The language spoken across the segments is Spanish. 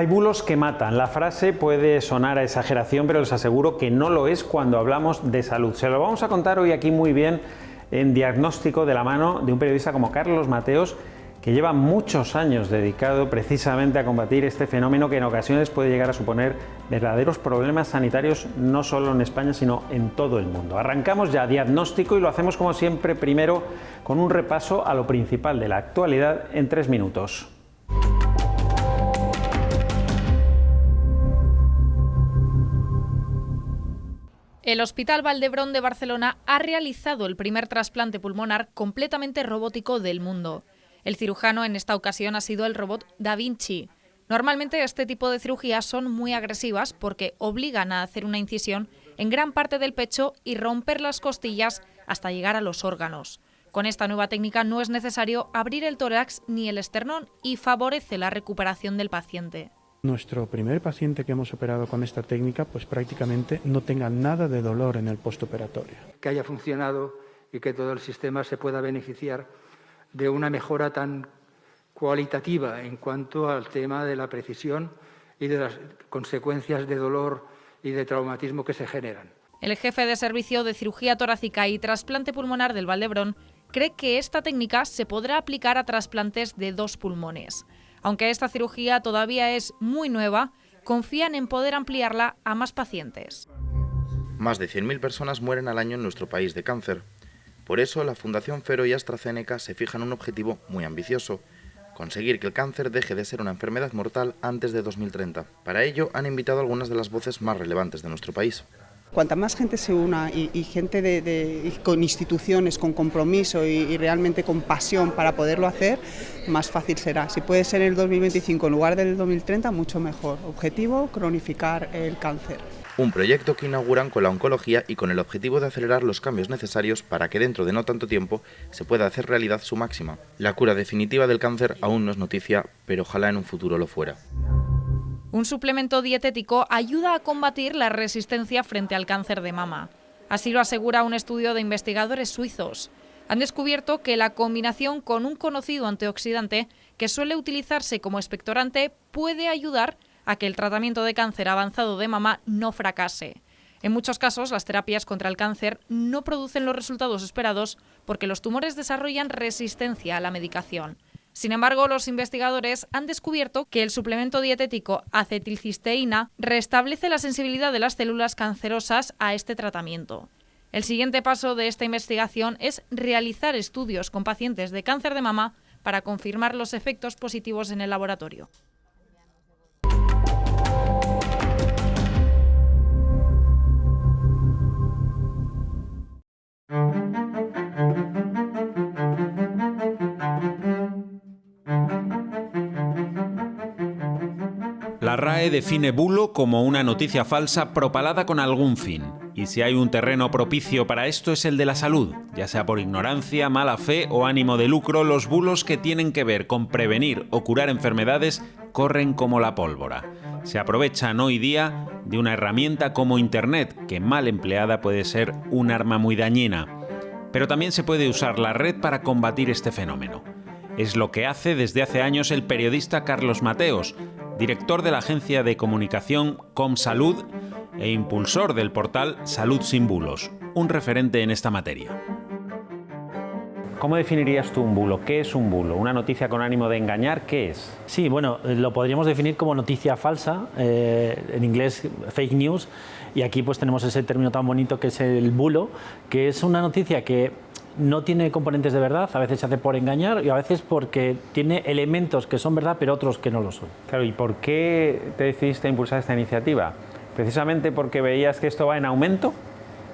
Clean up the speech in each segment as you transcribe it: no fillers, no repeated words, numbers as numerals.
Hay bulos que matan. La frase puede sonar a exageración, pero les aseguro que no lo es cuando hablamos de salud. Se lo vamos a contar hoy aquí muy bien en Diagnóstico, de la mano de un periodista como Carlos Mateos, que lleva muchos años dedicado precisamente a combatir este fenómeno que en ocasiones puede llegar a suponer verdaderos problemas sanitarios, no solo en España, sino en todo el mundo. Arrancamos ya Diagnóstico y lo hacemos como siempre, primero con un repaso a lo principal de la actualidad en 3 minutos. El Hospital Vall d'Hebron de Barcelona ha realizado el primer trasplante pulmonar completamente robótico del mundo. El cirujano en esta ocasión ha sido el robot Da Vinci. Normalmente este tipo de cirugías son muy agresivas porque obligan a hacer una incisión en gran parte del pecho y romper las costillas hasta llegar a los órganos. Con esta nueva técnica no es necesario abrir el tórax ni el esternón y favorece la recuperación del paciente. Nuestro primer paciente que hemos operado con esta técnica, pues prácticamente no tenga nada de dolor en el postoperatorio. Que haya funcionado y que todo el sistema se pueda beneficiar de una mejora tan cualitativa en cuanto al tema de la precisión y de las consecuencias de dolor y de traumatismo que se generan. El jefe de servicio de cirugía torácica y trasplante pulmonar del Vall d'Hebron cree que esta técnica se podrá aplicar a trasplantes de 2 pulmones. Aunque esta cirugía todavía es muy nueva, confían en poder ampliarla a más pacientes. Más de 100.000 personas mueren al año en nuestro país de cáncer. Por eso, la Fundación Fero y AstraZeneca se fijan un objetivo muy ambicioso: conseguir que el cáncer deje de ser una enfermedad mortal antes de 2030. Para ello, han invitado a algunas de las voces más relevantes de nuestro país. Cuanta más gente se una y gente con instituciones, con compromiso y realmente con pasión para poderlo hacer, más fácil será. Si puede ser en el 2025 en lugar del 2030, mucho mejor. Objetivo: cronificar el cáncer. Un proyecto que inauguran con la oncología y con el objetivo de acelerar los cambios necesarios para que dentro de no tanto tiempo se pueda hacer realidad su máxima. La cura definitiva del cáncer aún no es noticia, pero ojalá en un futuro lo fuera. Un suplemento dietético ayuda a combatir la resistencia frente al cáncer de mama. Así lo asegura un estudio de investigadores suizos. Han descubierto que la combinación con un conocido antioxidante que suele utilizarse como expectorante puede ayudar a que el tratamiento de cáncer avanzado de mama no fracase. En muchos casos, las terapias contra el cáncer no producen los resultados esperados porque los tumores desarrollan resistencia a la medicación. Sin embargo, los investigadores han descubierto que el suplemento dietético acetilcisteína restablece la sensibilidad de las células cancerosas a este tratamiento. El siguiente paso de esta investigación es realizar estudios con pacientes de cáncer de mama para confirmar los efectos positivos en el laboratorio. La RAE define bulo como una noticia falsa propalada con algún fin. Y si hay un terreno propicio para esto es el de la salud. Ya sea por ignorancia, mala fe o ánimo de lucro, los bulos que tienen que ver con prevenir o curar enfermedades corren como la pólvora. Se aprovechan hoy día de una herramienta como Internet, que mal empleada puede ser un arma muy dañina. Pero también se puede usar la red para combatir este fenómeno. Es lo que hace desde hace años el periodista Carlos Mateos, director de la agencia de comunicación ComSalud e impulsor del portal Salud sin Bulos, un referente en esta materia. ¿Cómo definirías tú un bulo? ¿Qué es un bulo? ¿Una noticia con ánimo de engañar? ¿Qué es? Sí, bueno, lo podríamos definir como noticia falsa, en inglés fake news, y aquí pues tenemos ese término tan bonito que es el bulo, que es una noticia que no tiene componentes de verdad, a veces se hace por engañar y a veces porque tiene elementos que son verdad pero otros que no lo son. Claro, ¿y por qué te decidiste a impulsar esta iniciativa? ¿Precisamente porque veías que esto va en aumento?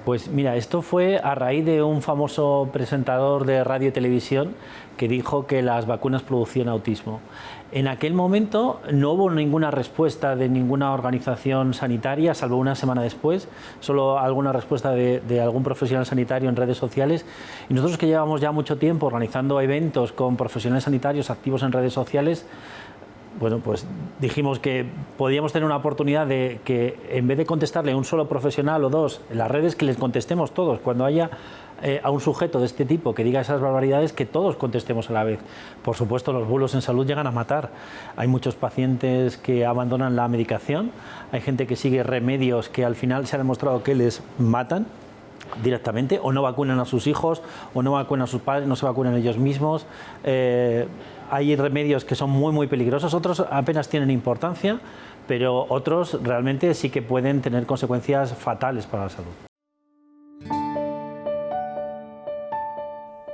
Pues mira, esto fue a raíz de un famoso presentador de radio y televisión que dijo que las vacunas producían autismo. En aquel momento no hubo ninguna respuesta de ninguna organización sanitaria, salvo una semana después, solo alguna respuesta de algún profesional sanitario en redes sociales. Y nosotros que llevamos ya mucho tiempo organizando eventos con profesionales sanitarios activos en redes sociales, bueno, pues dijimos que podíamos tener una oportunidad de que en vez de contestarle a un solo profesional o dos en las redes, que les contestemos todos. Cuando haya a un sujeto de este tipo que diga esas barbaridades, que todos contestemos a la vez. Por supuesto, los bulos en salud llegan a matar. Hay muchos pacientes que abandonan la medicación, hay gente que sigue remedios que al final se ha demostrado que les matan directamente, o no vacunan a sus hijos, o no vacunan a sus padres, no se vacunan ellos mismos. Hay remedios que son muy peligrosos, otros apenas tienen importancia, pero otros realmente sí que pueden tener consecuencias fatales para la salud.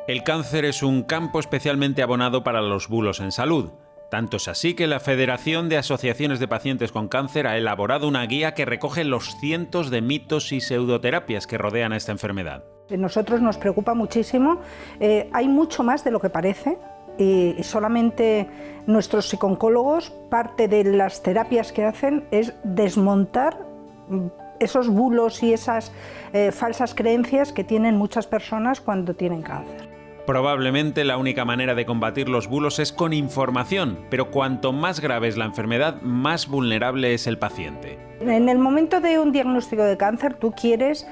El cáncer es un campo especialmente abonado para los bulos en salud. Tanto es así que la Federación de Asociaciones de Pacientes con Cáncer ha elaborado una guía que recoge los cientos de mitos y pseudoterapias que rodean a esta enfermedad. A nosotros nos preocupa muchísimo, hay mucho más de lo que parece y solamente nuestros psicooncólogos, parte de las terapias que hacen es desmontar esos bulos y esas falsas creencias que tienen muchas personas cuando tienen cáncer. Probablemente la única manera de combatir los bulos es con información, pero cuanto más grave es la enfermedad, más vulnerable es el paciente. En el momento de un diagnóstico de cáncer, tú quieres,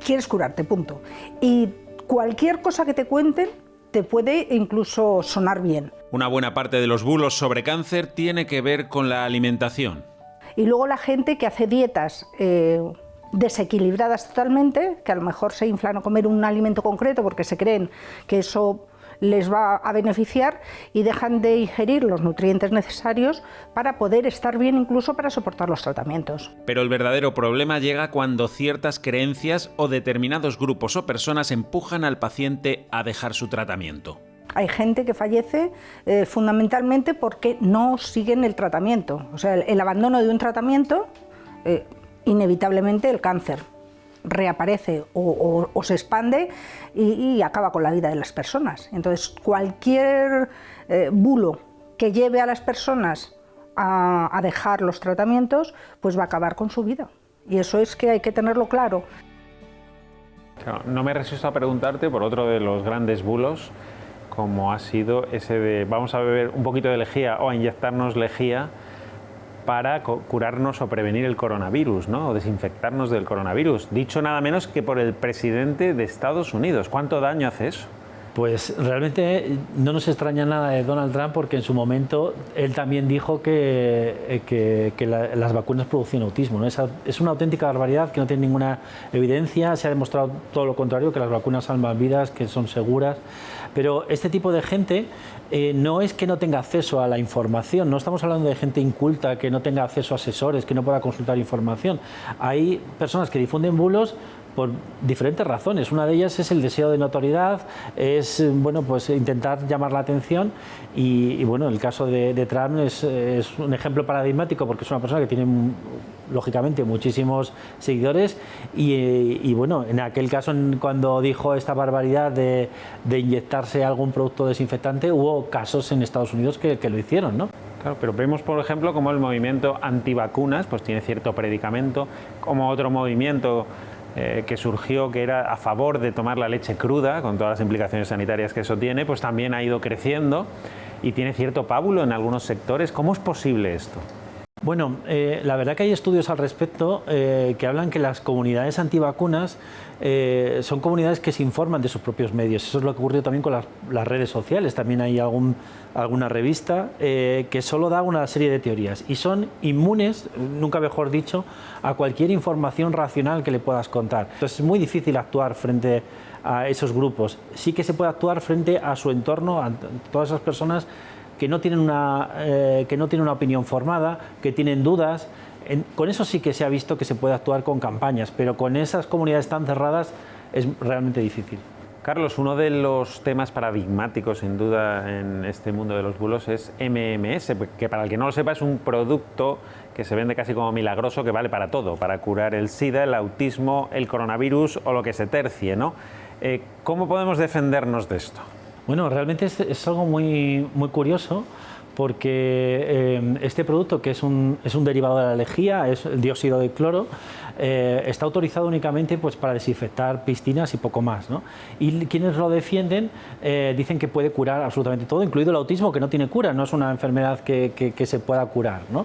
quieres curarte, punto. Y cualquier cosa que te cuenten te puede incluso sonar bien. Una buena parte de los bulos sobre cáncer tiene que ver con la alimentación. Y luego la gente que hace dietas desequilibradas totalmente, que a lo mejor se inflan a comer un alimento concreto porque se creen que eso les va a beneficiar y dejan de ingerir los nutrientes necesarios para poder estar bien, incluso para soportar los tratamientos. Pero el verdadero problema llega cuando ciertas creencias o determinados grupos o personas empujan al paciente a dejar su tratamiento. Hay gente que fallece fundamentalmente porque no siguen el tratamiento. O sea, el abandono de un tratamiento, inevitablemente el cáncer reaparece o se expande y acaba con la vida de las personas. Entonces, cualquier bulo que lleve a las personas a dejar los tratamientos, pues va a acabar con su vida. Y eso es que hay que tenerlo claro. Claro, no me resisto a preguntarte por otro de los grandes bulos, como ha sido ese de vamos a beber un poquito de lejía o a inyectarnos lejía para curarnos o prevenir el coronavirus, ¿no? O desinfectarnos del coronavirus. Dicho nada menos que por el presidente de Estados Unidos. ¿Cuánto daño hace eso? Pues realmente no nos extraña nada de Donald Trump, porque en su momento él también dijo que las vacunas producían autismo, ¿no? Es una auténtica barbaridad que no tiene ninguna evidencia. Se ha demostrado todo lo contrario, que las vacunas salvan vidas, que son seguras. Pero este tipo de gente no es que no tenga acceso a la información, no estamos hablando de gente inculta que no tenga acceso a asesores, que no pueda consultar información. Hay personas que difunden bulos por diferentes razones. Una de ellas es el deseo de notoriedad, es pues intentar llamar la atención y bueno, el caso de Trump es un ejemplo paradigmático, porque es una persona que tiene lógicamente muchísimos seguidores y bueno, en aquel caso, cuando dijo esta barbaridad de inyectarse algún producto desinfectante, hubo casos en Estados Unidos que lo hicieron, ¿no? Claro, pero vemos, por ejemplo, cómo el movimiento antivacunas pues tiene cierto predicamento, como otro movimiento que surgió, que era a favor de tomar la leche cruda, con todas las implicaciones sanitarias que eso tiene, pues también ha ido creciendo y tiene cierto pábulo en algunos sectores. ¿Cómo es posible esto? Bueno, la verdad que hay estudios al respecto que hablan que las comunidades antivacunas son comunidades que se informan de sus propios medios. Eso es lo que ocurrió también con las redes sociales. También hay alguna revista que solo da una serie de teorías y son inmunes, nunca mejor dicho, a cualquier información racional que le puedas contar. Entonces es muy difícil actuar frente a esos grupos. Sí que se puede actuar frente a su entorno, a todas esas personas que no tienen una opinión formada, que tienen dudas. Con eso sí que se ha visto que se puede actuar con campañas, pero con esas comunidades tan cerradas es realmente difícil. Carlos, uno de los temas paradigmáticos, sin duda, en este mundo de los bulos es MMS, que para el que no lo sepa es un producto que se vende casi como milagroso, que vale para todo, para curar el SIDA, el autismo, el coronavirus o lo que se tercie, ¿no? ¿Cómo podemos defendernos de esto? Bueno, realmente es algo muy curioso, porque este producto, que es un derivado de la lejía, es el dióxido de cloro, está autorizado únicamente pues, para desinfectar piscinas y poco más, ¿no? Y quienes lo defienden dicen que puede curar absolutamente todo, incluido el autismo, que no tiene cura, no es una enfermedad que se pueda curar, ¿no?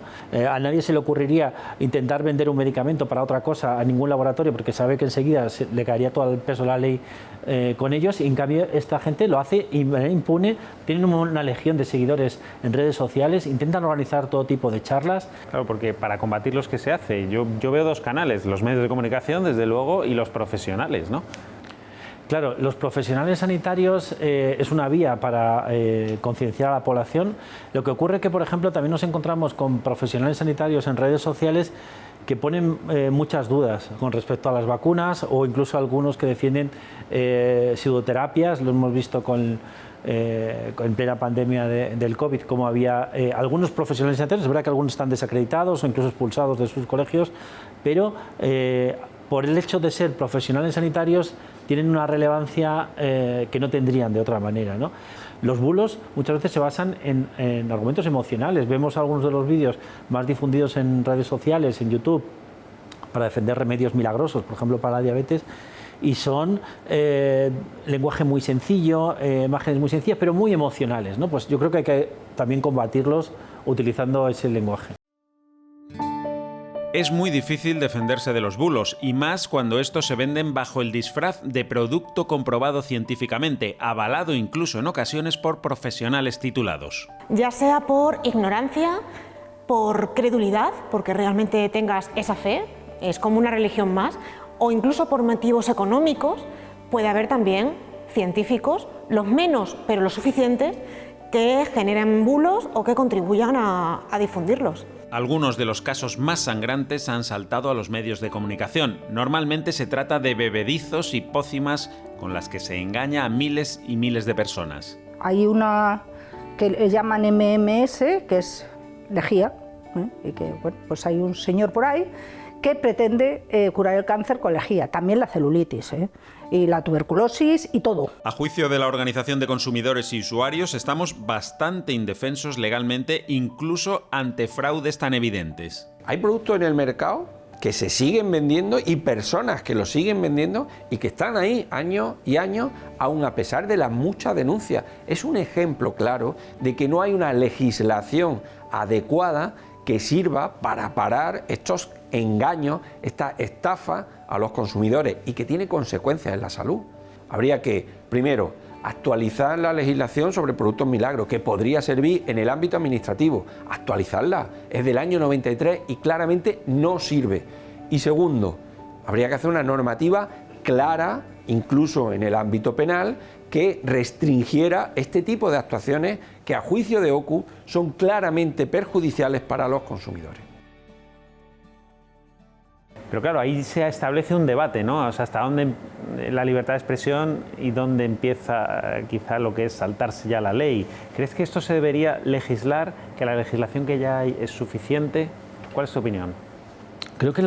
A nadie se le ocurriría intentar vender un medicamento para otra cosa a ningún laboratorio, porque sabe que enseguida le caería todo el peso de la ley con ellos, y en cambio esta gente lo hace de manera impune, tienen una legión de seguidores en redes sociales, intentan organizar todo tipo de charlas. Claro, porque para combatirlos, ¿qué se hace? Yo veo dos canales, los medios de comunicación, desde luego, y los profesionales, ¿no? Claro, los profesionales sanitarios es una vía para concienciar a la población. Lo que ocurre es que, por ejemplo, también nos encontramos con profesionales sanitarios en redes sociales que ponen muchas dudas con respecto a las vacunas, o incluso algunos que defienden pseudoterapias. Lo hemos visto en plena pandemia del COVID, como había algunos profesionales sanitarios. Es verdad que algunos están desacreditados o incluso expulsados de sus colegios, pero por el hecho de ser profesionales sanitarios tienen una relevancia que no tendrían de otra manera, ¿no? Los bulos muchas veces se basan en argumentos emocionales. Vemos algunos de los vídeos más difundidos en redes sociales, en YouTube, para defender remedios milagrosos, por ejemplo para la diabetes, y son lenguaje muy sencillo, imágenes muy sencillas, pero muy emocionales, ¿no? Pues yo creo que hay que también combatirlos utilizando ese lenguaje. Es muy difícil defenderse de los bulos, y más cuando estos se venden bajo el disfraz de producto comprobado científicamente, avalado incluso en ocasiones por profesionales titulados. Ya sea por ignorancia, por credulidad, porque realmente tengas esa fe, es como una religión más, o incluso por motivos económicos. Puede haber también científicos, los menos pero los suficientes, que generen bulos o que contribuyan a difundirlos. Algunos de los casos más sangrantes han saltado a los medios de comunicación. Normalmente se trata de bebedizos y pócimas con las que se engaña a miles y miles de personas. Hay una que le llaman MMS, que es lejía, y que bueno, pues hay un señor por ahí que pretende curar el cáncer con lejía, también la celulitis, y la tuberculosis y todo. A juicio de la Organización de Consumidores y Usuarios, estamos bastante indefensos legalmente, incluso ante fraudes tan evidentes. Hay productos en el mercado que se siguen vendiendo y personas que los siguen vendiendo y que están ahí años y años, aun a pesar de las muchas denuncias. Es un ejemplo claro de que no hay una legislación adecuada que sirva para parar estos engaños, esta estafa a los consumidores, y que tiene consecuencias en la salud. Habría que, primero, actualizar la legislación sobre productos milagros, que podría servir en el ámbito administrativo. Actualizarla, es del año 93 y claramente no sirve. Y segundo, habría que hacer una normativa clara, incluso en el ámbito penal, que restringiera este tipo de actuaciones que, a juicio de OCU, son claramente perjudiciales para los consumidores. Pero claro, ahí se establece un debate, ¿no? O sea, hasta dónde la libertad de expresión y dónde empieza quizá lo que es saltarse ya la ley. ¿Crees que esto se debería legislar, que la legislación que ya hay es suficiente? ¿Cuál es tu opinión? Creo que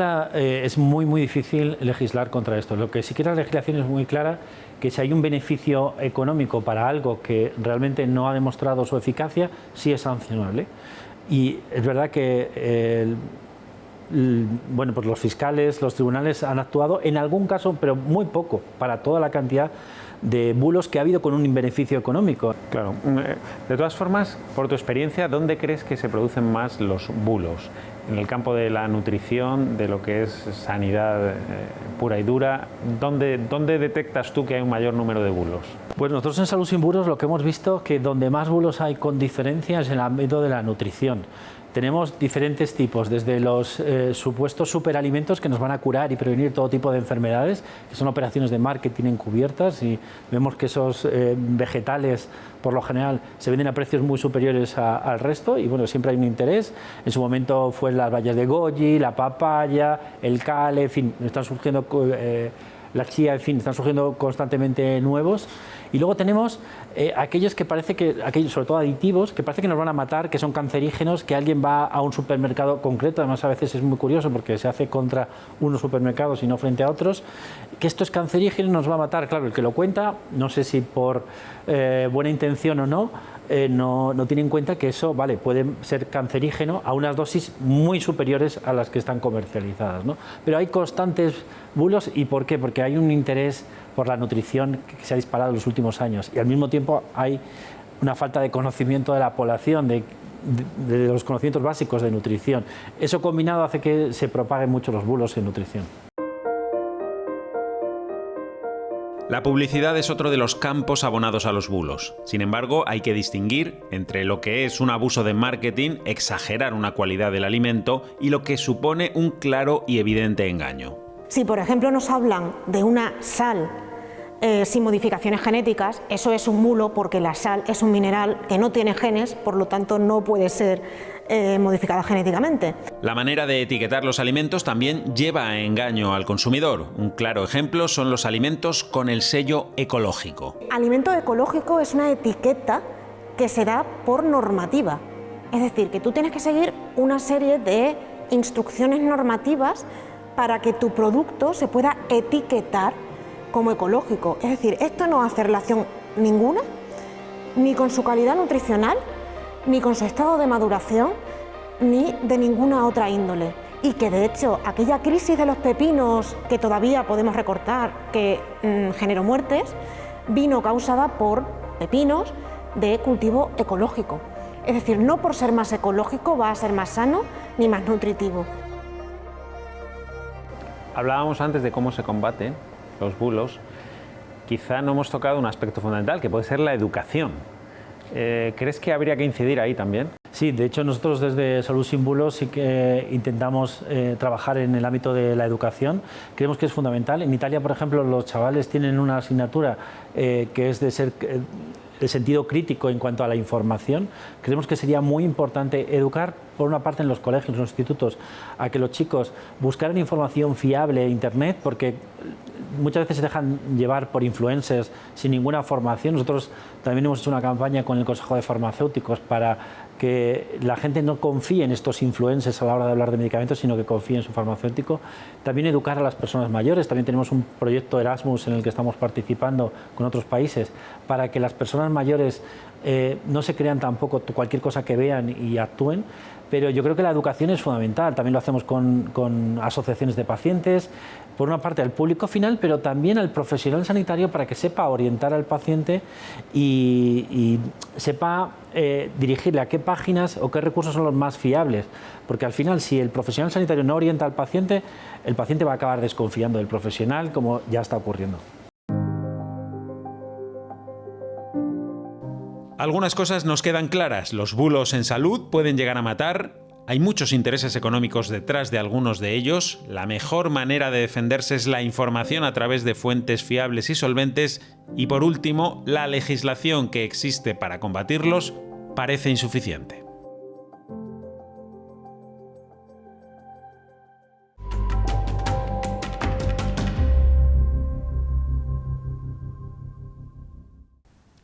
es muy difícil legislar contra esto. Lo que sí que la legislación es muy clara, que si hay un beneficio económico para algo que realmente no ha demostrado su eficacia, sí es sancionable. Y es verdad que bueno, pues los fiscales, los tribunales han actuado en algún caso, pero muy poco, para toda la cantidad de bulos que ha habido con un beneficio económico. Claro. De todas formas, por tu experiencia, ¿dónde crees que se producen más los bulos? ¿En el campo de la nutrición, de lo que es sanidad pura y dura? ¿Dónde detectas tú que hay un mayor número de bulos? Pues nosotros en Salud Sin Bulos lo que hemos visto que donde más bulos hay con diferencia es en el ámbito de la nutrición. Tenemos diferentes tipos, desde los supuestos superalimentos que nos van a curar y prevenir todo tipo de enfermedades, que son operaciones de marketing encubiertas, y vemos que esos vegetales, por lo general, se venden a precios muy superiores al resto, y bueno, siempre hay un interés. En su momento fue las bayas de goji, la papaya, el kale, en fin, están surgiendo la chía, en fin, están surgiendo constantemente nuevos. Y luego tenemos aquellos que parece que, sobre todo aditivos, que parece que nos van a matar, que son cancerígenos, que alguien va a un supermercado concreto, además a veces es muy curioso porque se hace contra unos supermercados y no frente a otros, que esto es cancerígeno, nos va a matar. Claro, el que lo cuenta, no sé si por buena intención o no, no tiene en cuenta que eso, vale, puede ser cancerígeno a unas dosis muy superiores a las que están comercializadas, ¿no? Pero hay constantes bulos. ¿Y por qué? Porque hay un interés por la nutrición que se ha disparado en los últimos años y al mismo tiempo hay una falta de conocimiento de la población, de los conocimientos básicos de nutrición. Eso combinado hace que se propaguen mucho los bulos en nutrición. La publicidad es otro de los campos abonados a los bulos. Sin embargo, hay que distinguir entre lo que es un abuso de marketing, exagerar una cualidad del alimento, y lo que supone un claro y evidente engaño. Si, por ejemplo, nos hablan de una sal sin modificaciones genéticas, eso es un bulo porque la sal es un mineral que no tiene genes, por lo tanto no puede ser modificada genéticamente. La manera de etiquetar los alimentos también lleva a engaño al consumidor. Un claro ejemplo son los alimentos con el sello ecológico. Alimento ecológico es una etiqueta que se da por normativa, es decir, que tú tienes que seguir una serie de instrucciones normativas para que tu producto se pueda etiquetar como ecológico. Es decir, esto no hace relación ninguna, ni con su calidad nutricional, ni con su estado de maduración, ni de ninguna otra índole. Y que de hecho aquella crisis de los pepinos que todavía podemos recortar, que generó muertes, vino causada por pepinos de cultivo ecológico. Es decir, no por ser más ecológico va a ser más sano ni más nutritivo. Hablábamos antes de cómo se combaten los bulos. Quizá no hemos tocado un aspecto fundamental, que puede ser la educación. ¿Crees que habría que incidir ahí también? Sí, de hecho nosotros desde Salud sin Bulos sí que intentamos trabajar en el ámbito de la educación. Creemos que es fundamental. En Italia, por ejemplo, los chavales tienen una asignatura que es de sentido crítico en cuanto a la información. Creemos que sería muy importante educar, por una parte en los colegios, en los institutos, a que los chicos buscaran información fiable en Internet, porque muchas veces se dejan llevar por influencers sin ninguna formación. Nosotros también hemos hecho una campaña con el Consejo de Farmacéuticos para que la gente no confíe en estos influencers a la hora de hablar de medicamentos, sino que confíe en su farmacéutico. También educar a las personas mayores. También tenemos un proyecto Erasmus en el que estamos participando con otros países para que las personas mayores no se crean tampoco cualquier cosa que vean y actúen. Pero yo creo que la educación es fundamental. También lo hacemos con asociaciones de pacientes, por una parte al público final, pero también al profesional sanitario para que sepa orientar al paciente y sepa dirigirle a qué páginas o qué recursos son los más fiables. Porque al final, si el profesional sanitario no orienta al paciente, el paciente va a acabar desconfiando del profesional, como ya está ocurriendo. Algunas cosas nos quedan claras. Los bulos en salud pueden llegar a matar. Hay muchos intereses económicos detrás de algunos de ellos. La mejor manera de defenderse es la información a través de fuentes fiables y solventes. Y por último, la legislación que existe para combatirlos parece insuficiente.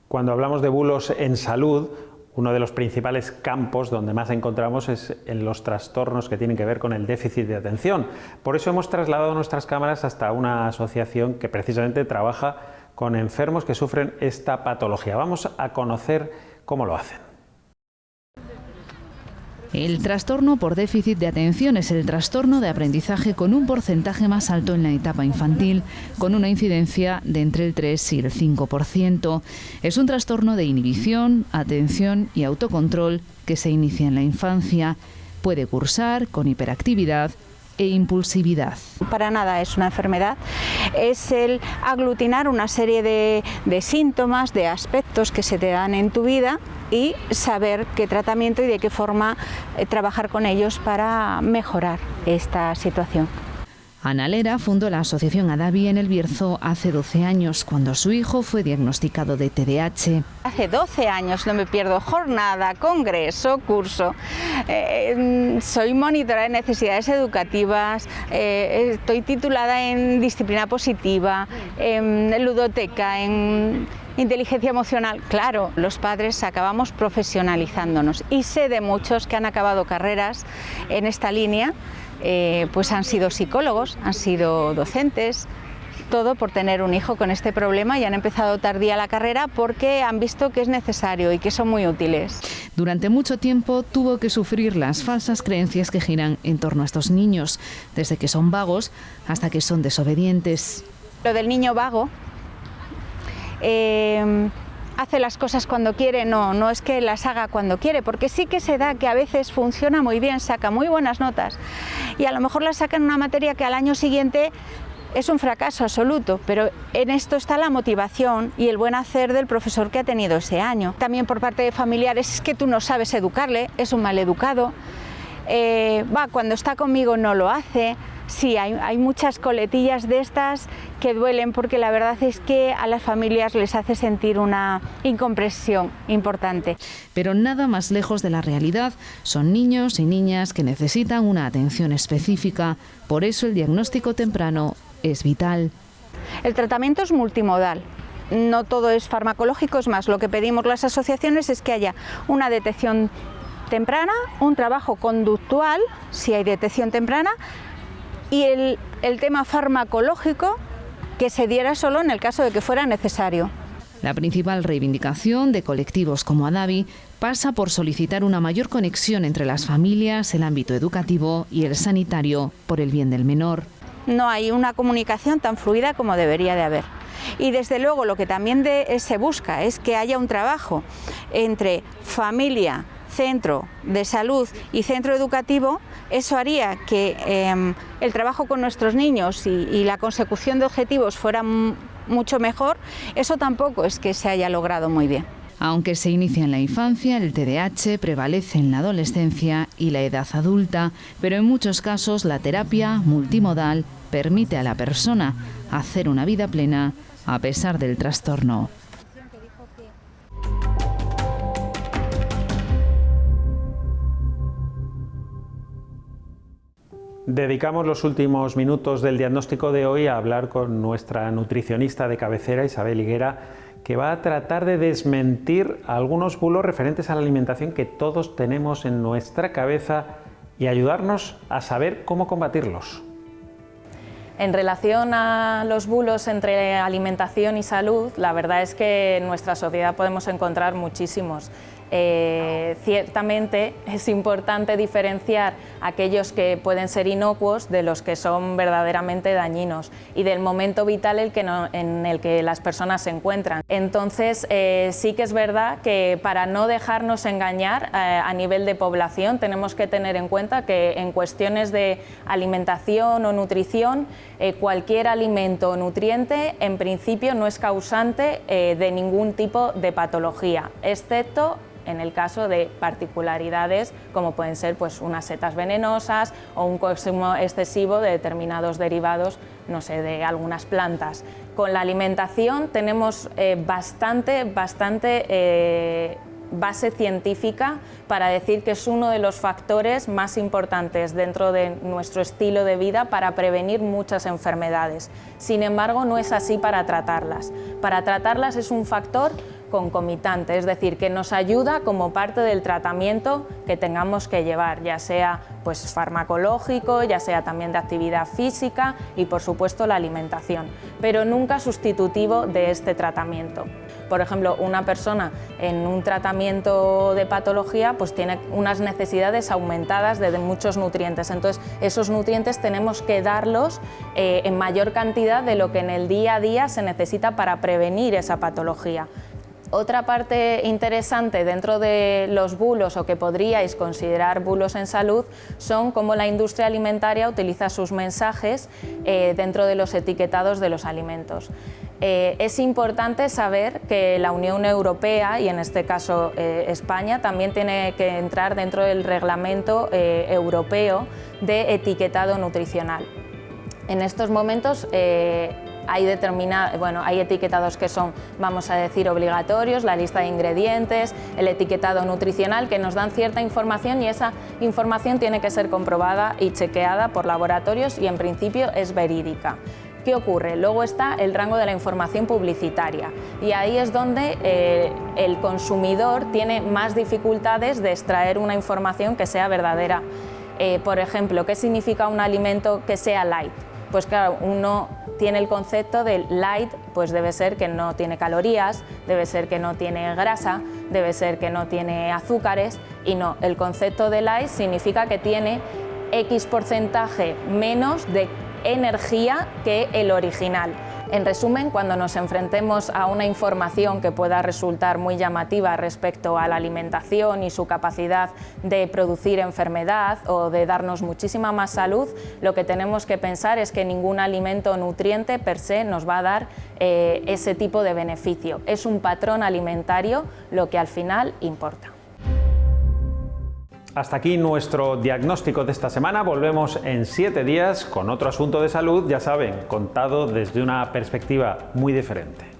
Cuando hablamos de bulos en salud, uno de los principales campos donde más encontramos es en los trastornos que tienen que ver con el déficit de atención. Por eso hemos trasladado nuestras cámaras hasta una asociación que precisamente trabaja con enfermos que sufren esta patología. Vamos a conocer cómo lo hacen. El trastorno por déficit de atención es el trastorno de aprendizaje con un porcentaje más alto en la etapa infantil, con una incidencia de entre el 3 y el 5%. Es un trastorno de inhibición, atención y autocontrol que se inicia en la infancia. Puede cursar con hiperactividad e impulsividad. Para nada es una enfermedad, es el aglutinar una serie de síntomas, de aspectos que se te dan en tu vida y saber qué tratamiento y de qué forma trabajar con ellos para mejorar esta situación. Ana Lera fundó la asociación Adavi en El Bierzo hace 12 años, cuando su hijo fue diagnosticado de TDAH. Hace 12 años no me pierdo jornada, congreso, curso. Soy monitora de necesidades educativas, estoy titulada en disciplina positiva, en ludoteca, en Inteligencia emocional, claro, los padres acabamos profesionalizándonos y sé de muchos que han acabado carreras en esta línea, pues han sido psicólogos, han sido docentes, todo por tener un hijo con este problema y han empezado tardía la carrera porque han visto que es necesario y que son muy útiles. Durante mucho tiempo tuvo que sufrir las falsas creencias que giran en torno a estos niños, desde que son vagos hasta que son desobedientes. Lo del niño vago, hace las cosas cuando quiere, no es que las haga cuando quiere, porque sí que se da que a veces funciona muy bien, saca muy buenas notas y a lo mejor la saca en una materia que al año siguiente es un fracaso absoluto, pero en esto está la motivación y el buen hacer del profesor que ha tenido ese año. También por parte de familiares, es que tú no sabes educarle, es un maleducado, cuando está conmigo no lo hace. Sí, hay muchas coletillas de estas que duelen porque la verdad es que a las familias les hace sentir una incomprensión importante. Pero nada más lejos de la realidad. Son niños y niñas que necesitan una atención específica. Por eso el diagnóstico temprano es vital. El tratamiento es multimodal. No todo es farmacológico, es más, lo que pedimos las asociaciones es que haya una detección temprana, un trabajo conductual, si hay detección temprana, y el tema farmacológico que se diera solo en el caso de que fuera necesario. La principal reivindicación de colectivos como Adavi pasa por solicitar una mayor conexión entre las familias, el ámbito educativo y el sanitario por el bien del menor. No hay una comunicación tan fluida como debería de haber. Y desde luego lo que también se busca es que haya un trabajo entre familia, centro de salud y centro educativo. Eso haría que el trabajo con nuestros niños y la consecución de objetivos fuera mucho mejor. Eso tampoco es que se haya logrado muy bien. Aunque se inicia en la infancia, el TDAH prevalece en la adolescencia y la edad adulta, pero en muchos casos la terapia multimodal permite a la persona hacer una vida plena a pesar del trastorno. Dedicamos los últimos minutos del diagnóstico de hoy a hablar con nuestra nutricionista de cabecera, Isabel Higuera, que va a tratar de desmentir algunos bulos referentes a la alimentación que todos tenemos en nuestra cabeza y ayudarnos a saber cómo combatirlos. En relación a los bulos entre alimentación y salud, la verdad es que en nuestra sociedad podemos encontrar muchísimos. Ciertamente es importante diferenciar aquellos que pueden ser inocuos de los que son verdaderamente dañinos y del momento vital en el que las personas se encuentran. Entonces sí que es verdad que para no dejarnos engañar a nivel de población tenemos que tener en cuenta que en cuestiones de alimentación o nutrición cualquier alimento o nutriente en principio no es causante de ningún tipo de patología, excepto en el caso de particularidades como pueden ser pues, unas setas venenosas o un consumo excesivo de determinados derivados, no sé, de algunas plantas. Con la alimentación tenemos bastante base científica para decir que es uno de los factores más importantes dentro de nuestro estilo de vida para prevenir muchas enfermedades. Sin embargo, no es así para tratarlas. Para tratarlas es un factor concomitante, es decir, que nos ayuda como parte del tratamiento que tengamos que llevar, ya sea pues, farmacológico, ya sea también de actividad física y por supuesto la alimentación, pero nunca sustitutivo de este tratamiento. Por ejemplo, una persona en un tratamiento de patología pues tiene unas necesidades aumentadas de muchos nutrientes, entonces esos nutrientes tenemos que darlos en mayor cantidad de lo que en el día a día se necesita para prevenir esa patología. Otra parte interesante dentro de los bulos o que podríais considerar bulos en salud son cómo la industria alimentaria utiliza sus mensajes dentro de los etiquetados de los alimentos. Es importante saber que la Unión Europea, y en este caso España, también tiene que entrar dentro del reglamento europeo de etiquetado nutricional. En estos momentos hay etiquetados que son, vamos a decir, obligatorios, la lista de ingredientes, el etiquetado nutricional, que nos dan cierta información y esa información tiene que ser comprobada y chequeada por laboratorios y en principio es verídica. ¿Qué ocurre? Luego está el rango de la información publicitaria y ahí es donde el consumidor tiene más dificultades de extraer una información que sea verdadera. Por ejemplo, ¿qué significa un alimento que sea light? Pues claro, uno tiene el concepto de light, pues debe ser que no tiene calorías, debe ser que no tiene grasa, debe ser que no tiene azúcares, y no, el concepto de light significa que tiene X porcentaje menos de energía que el original. En resumen, cuando nos enfrentemos a una información que pueda resultar muy llamativa respecto a la alimentación y su capacidad de producir enfermedad o de darnos muchísima más salud, lo que tenemos que pensar es que ningún alimento o nutriente per se nos va a dar ese tipo de beneficio. Es un patrón alimentario lo que al final importa. Hasta aquí nuestro diagnóstico de esta semana. Volvemos en 7 días con otro asunto de salud, ya saben, contado desde una perspectiva muy diferente.